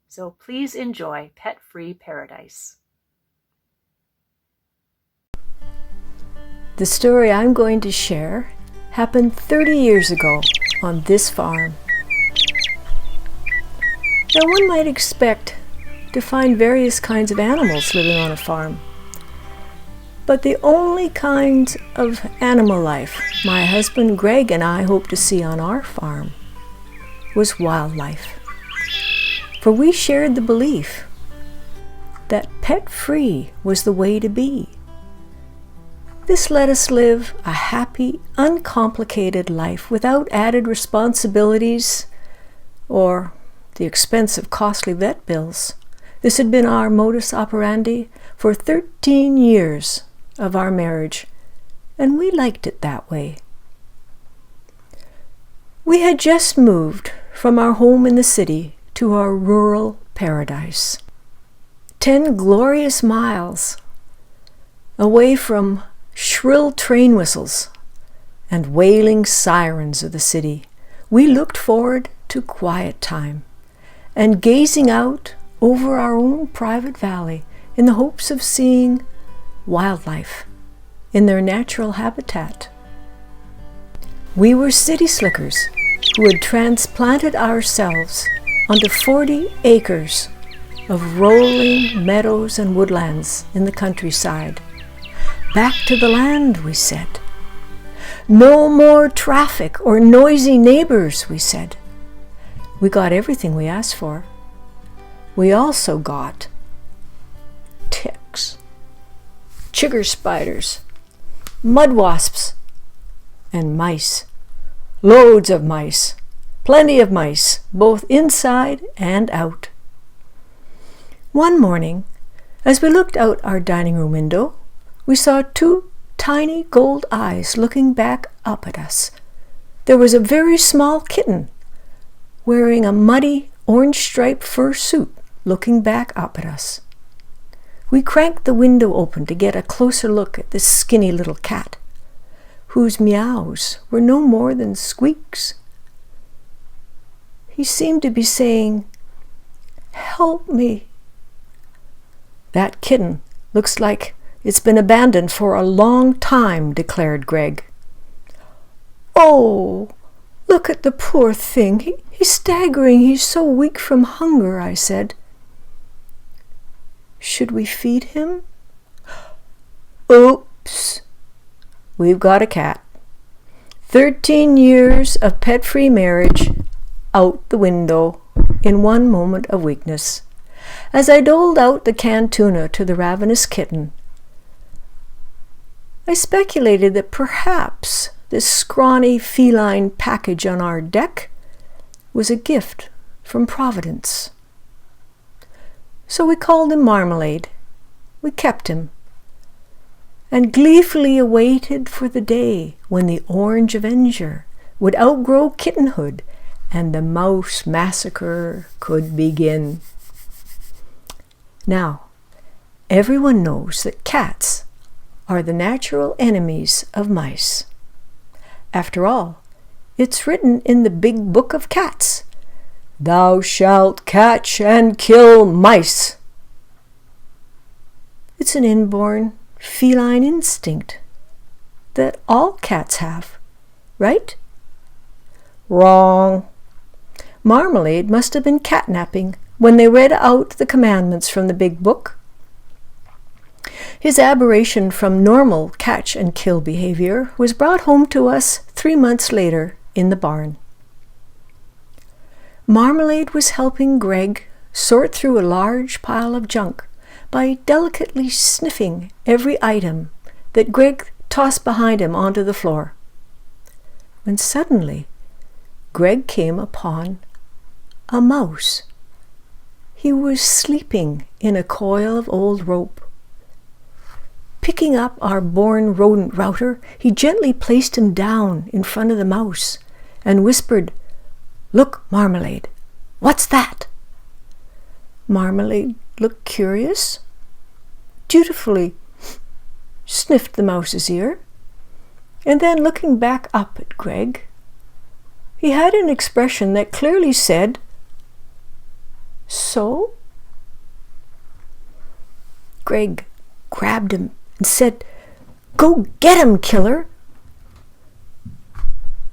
So please enjoy Pet Free Paradise. The story I'm going to share happened 30 years ago on this farm. Now, one might expect to find various kinds of animals living on a farm. But the only kind of animal life my husband Greg and I hoped to see on our farm was wildlife. For we shared the belief that pet-free was the way to be. This let us live a happy, uncomplicated life without added responsibilities or the expense of costly vet bills. This had been our modus operandi for 13 years of our marriage, and we liked it that way. We had just moved from our home in the city to our rural paradise, 10 glorious miles away from shrill train whistles and wailing sirens of the city. We looked forward to quiet time and gazing out over our own private valley in the hopes of seeing wildlife in their natural habitat. We were city slickers who had transplanted ourselves onto 40 acres of rolling meadows and woodlands in the countryside. Back to the land, we said. No more traffic or noisy neighbors, we said. We got everything we asked for. We also got ticks, chigger spiders, mud wasps, and mice. Loads of mice, plenty of mice, both inside and out. One morning, as we looked out our dining room window, we saw 2 tiny gold eyes looking back up at us. There was a very small kitten wearing a muddy orange-striped fur suit looking back up at us. We cranked the window open to get a closer look at this skinny little cat, whose meows were no more than squeaks. He seemed to be saying, "Help me." "That kitten looks like it's been abandoned for a long time," declared Greg. "Oh, look at the poor thing. He's staggering. He's so weak from hunger," I said. "Should we feed him?" "Oops. We've got a cat. 13 years of pet-free marriage out the window in one moment of weakness." As I doled out the canned tuna to the ravenous kitten, I speculated that perhaps this scrawny feline package on our deck was a gift from Providence. So we called him Marmalade. We kept him, and gleefully awaited for the day when the Orange Avenger would outgrow kittenhood and the mouse massacre could begin. Now, everyone knows that cats are the natural enemies of mice. After all, it's written in the Big Book of Cats, "Thou shalt catch and kill mice." It's an inborn feline instinct that all cats have, right? Wrong. Marmalade must have been catnapping when they read out the commandments from the Big Book. His aberration from normal catch and kill behavior was brought home to us 3 months later in the barn. Marmalade was helping Greg sort through a large pile of junk by delicately sniffing every item that Greg tossed behind him onto the floor. When suddenly, Greg came upon a mouse. He was sleeping in a coil of old rope. Picking up our born rodent router, he gently placed him down in front of the mouse and whispered, "Look, Marmalade, what's that?" Marmalade looked curious, dutifully sniffed the mouse's ear, and then looking back up at Greg, he had an expression that clearly said, "So?" Greg grabbed him and said, "Go get him, killer!"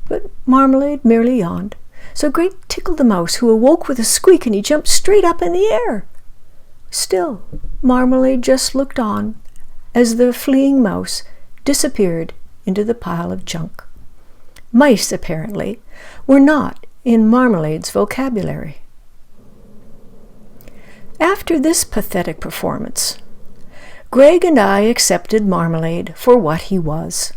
But Marmalade merely yawned. So Greg tickled the mouse, who awoke with a squeak, and he jumped straight up in the air. Still, Marmalade just looked on as the fleeing mouse disappeared into the pile of junk. Mice, apparently, were not in Marmalade's vocabulary. After this pathetic performance, Greg and I accepted Marmalade for what he was.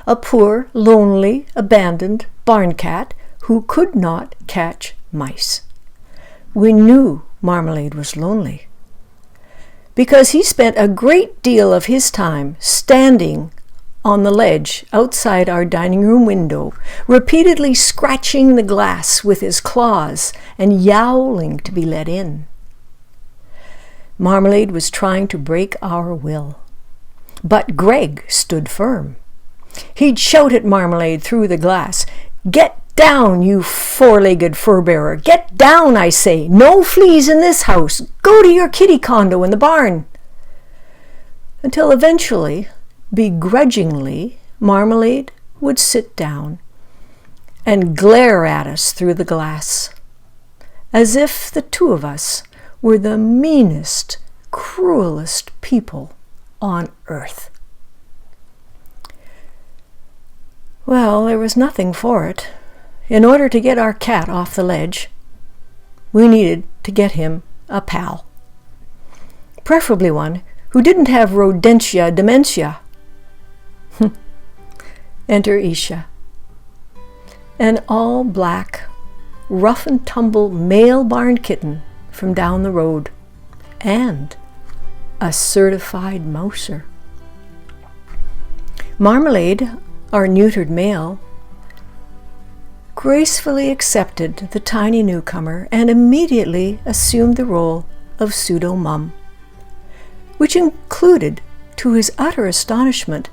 A poor, lonely, abandoned barn cat who could not catch mice. We knew Marmalade was lonely, because he spent a great deal of his time standing on the ledge outside our dining room window, repeatedly scratching the glass with his claws and yowling to be let in. Marmalade was trying to break our will, but Greg stood firm. He'd shout at Marmalade through the glass, "Get down, you four-legged fur-bearer! Get down, I say! No fleas in this house! Go to your kitty condo in the barn!" Until eventually, begrudgingly, Marmalade would sit down and glare at us through the glass, as if the two of us were the meanest, cruelest people on earth. Well, there was nothing for it. In order to get our cat off the ledge, we needed to get him a pal. Preferably one who didn't have rodentia dementia. Enter Isha, an all-black, rough-and-tumble male barn kitten from down the road, and a certified mouser. Marmalade, our neutered male, gracefully accepted the tiny newcomer and immediately assumed the role of pseudo-mum, which included, to his utter astonishment,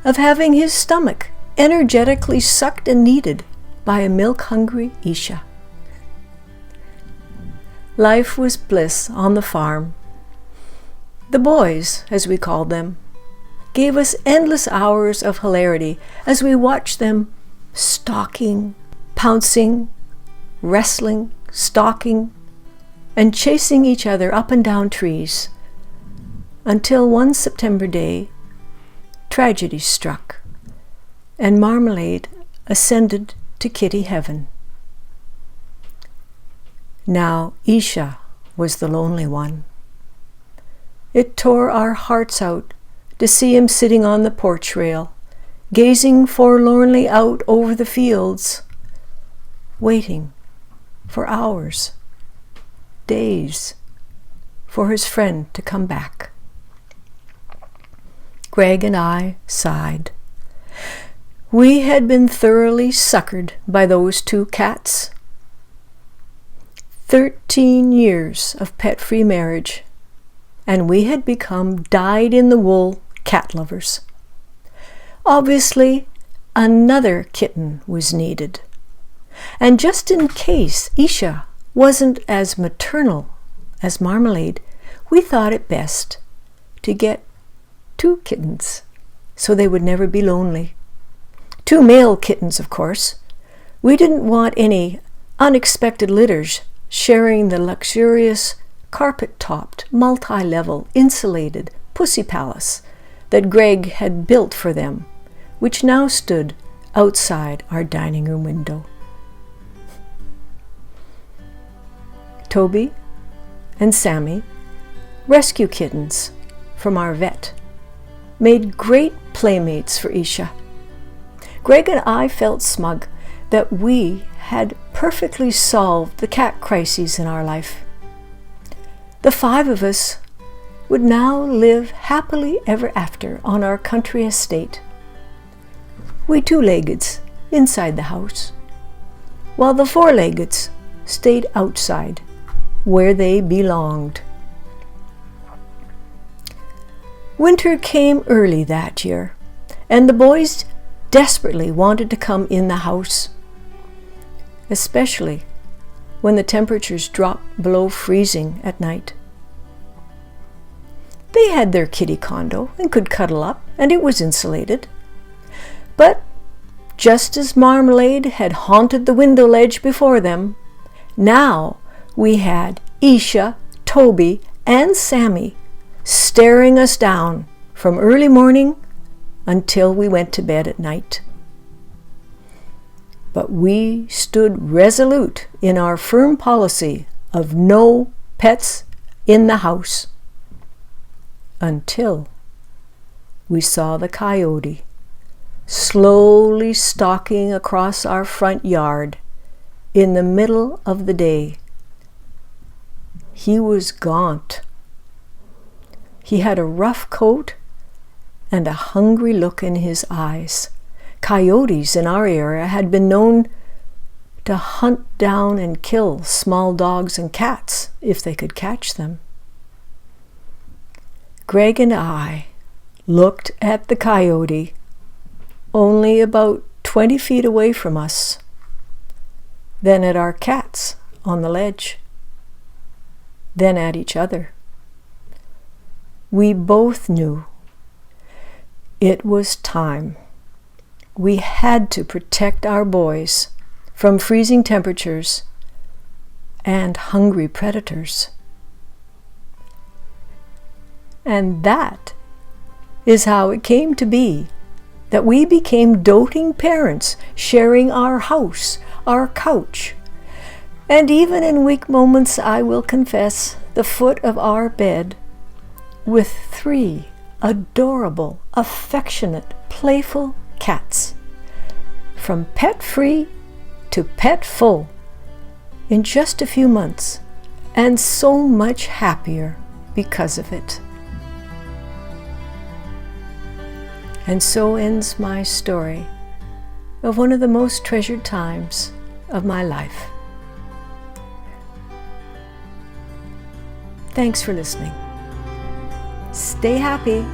of having his stomach energetically sucked and kneaded by a milk-hungry Isha. Life was bliss on the farm. The boys, as we called them, gave us endless hours of hilarity as we watched them stalking, pouncing, wrestling, stalking, and chasing each other up and down trees, until one September day, tragedy struck, and Marmalade ascended to kitty heaven. Now Isha was the lonely one. It tore our hearts out to see him sitting on the porch rail, gazing forlornly out over the fields, waiting for hours, days, for his friend to come back. Greg and I sighed. We had been thoroughly suckered by those two cats. 13 years of pet-free marriage, and we had become dyed-in-the-wool cat lovers. Obviously, another kitten was needed. And just in case Isha wasn't as maternal as Marmalade, we thought it best to get 2 kittens so they would never be lonely. 2 male kittens, of course. We didn't want any unexpected litters sharing the luxurious, carpet-topped, multi-level, insulated pussy palace that Greg had built for them, which now stood outside our dining room window. Toby and Sammy, rescue kittens from our vet, made great playmates for Isha. Greg and I felt smug that we had perfectly solved the cat crises in our life. The 5 of us would now live happily ever after on our country estate. We 2-leggeds inside the house, while the 4-leggeds stayed outside where they belonged. Winter came early that year, and the boys desperately wanted to come in the house, especially when the temperatures dropped below freezing at night. They had their kitty condo and could cuddle up, and it was insulated. But just as Marmalade had haunted the window ledge before them, now we had Isha, Toby, and Sammy staring us down from early morning until we went to bed at night. But we stood resolute in our firm policy of no pets in the house until we saw the coyote slowly stalking across our front yard in the middle of the day. He was gaunt. He had a rough coat and a hungry look in his eyes. Coyotes in our area had been known to hunt down and kill small dogs and cats if they could catch them. Greg and I looked at the coyote only about 20 feet away from us, then at our cats on the ledge, then at each other. We both knew it was time. We had to protect our boys from freezing temperatures and hungry predators. And that is how it came to be that we became doting parents, sharing our house, our couch, and even in weak moments, I will confess, the foot of our bed, with 3 adorable, affectionate, playful cats, from pet-free to pet-full, in just a few months, and so much happier because of it. And so ends my story of one of the most treasured times of my life. Thanks for listening. Stay happy.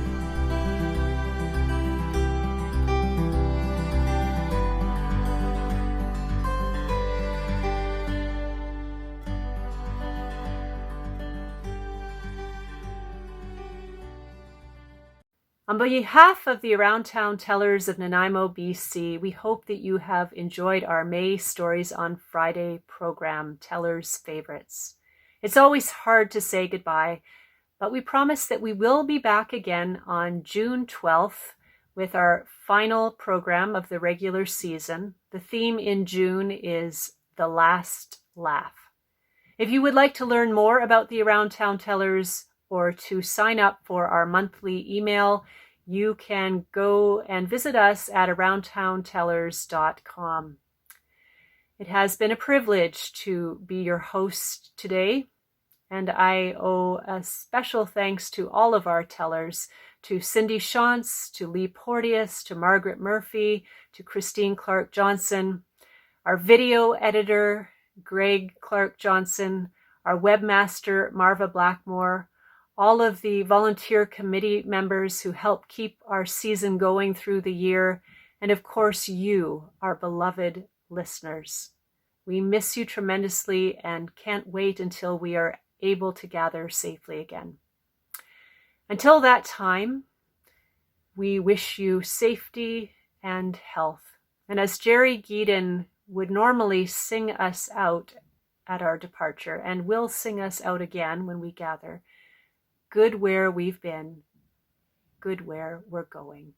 On behalf of the Around Town Tellers of Nanaimo, BC, we hope that you have enjoyed our May Stories on Friday program, Tellers Favorites. It's always hard to say goodbye, but we promise that we will be back again on June 12th with our final program of the regular season. The theme in June is The Last Laugh. If you would like to learn more about the Around Town Tellers or to sign up for our monthly email, you can go and visit us at aroundtowntellers.com. It has been a privilege to be your host today, and I owe a special thanks to all of our tellers, to Cindy Shantz, to Lee Porteous, to Margret Murphy, to Christine Clarke-Johnsen, our video editor, Greg Clarke-Johnsen, our webmaster, Marva Blackmore, all of the volunteer committee members who help keep our season going through the year, and of course you, our beloved listeners. We miss you tremendously and can't wait until we are able to gather safely again. Until that time, we wish you safety and health. And as Jerry Geeden would normally sing us out at our departure, and will sing us out again when we gather, good where we've been, good where we're going.